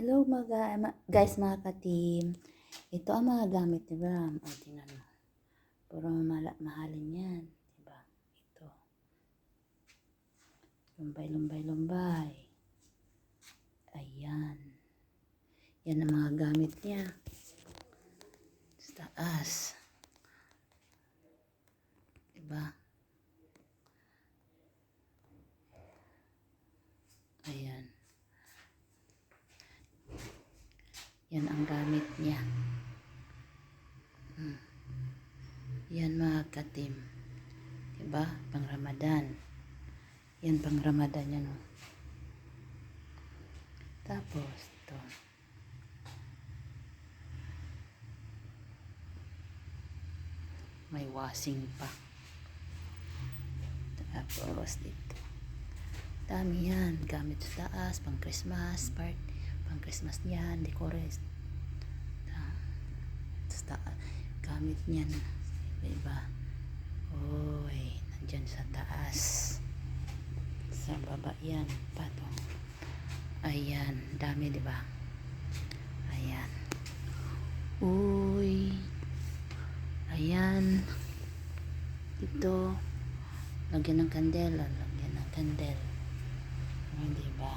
Hello guys, mga ka-team. Ito ang mga gamit ni Bram. O, tingnan mo. Puro mahalin yan. Diba? Ito. Lumbay. Ayan. Yan ang mga gamit niya. Sa taas. Diba? Ayan. Yan ang gamit niya. Yan mga ka-team. Diba? Pang Ramadan. Yan pang Ramadan yan. Oh. Tapos, ito. May washing pa. Tapos, dito. Dami yan. Gamit sa taas. Pang Christmas. Pang Christmas niyan. Decores. Sa taas. Gamit niyan. Diba? Oy. Nandyan sa taas. Sa baba yan. Pato. Ayan. Dami, diba? Ayan. Uy. Ayan. Dito. Lagyan ng kandela. Lagyan ng kandel. Ayan, diba?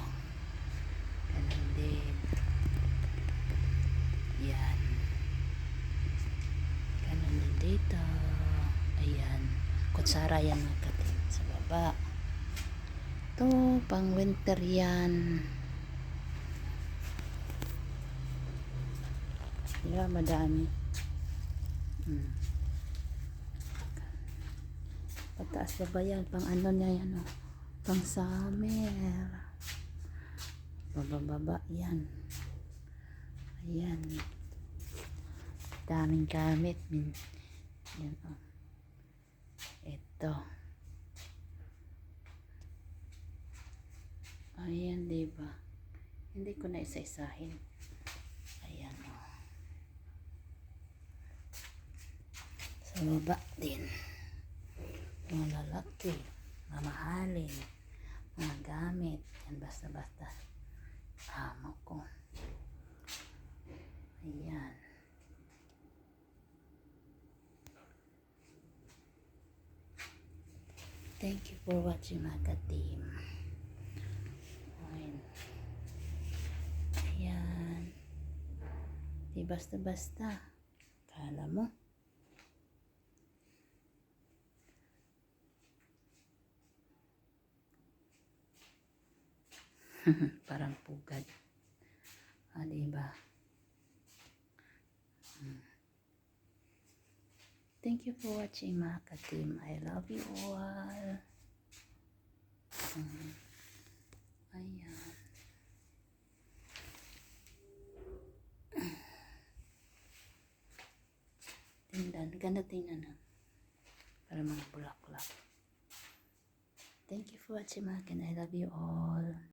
Ganun din. Ayan. Ganun din dito. Ayan. Kutsara yan mga katin. Sa baba. Ito. Pang winter yan. Diba? Madami. Pataas baba yan. Pang ano niya yan. Oh. Pang summer. Baba yan. Ayan. Daming gamit. Yan oh. Ito. Ayan, diba? Hindi ko na isa-isahin. Ayan oh. Sa baba din. Mga lalaki. Mamahalin. Mga gamit. Yan basta-basta. Amo ko. Ayan. Thank you for watching mga ka-team. Ayan. Di basta-basta. Kala mo. Parang pugad. Diba? Thank you for watching mga ka-team. I love you all. Ayan. Tingnan. Ganda tingnan na. Para mga bulak-bulak. Thank you for watching mga ka-team. I love you all.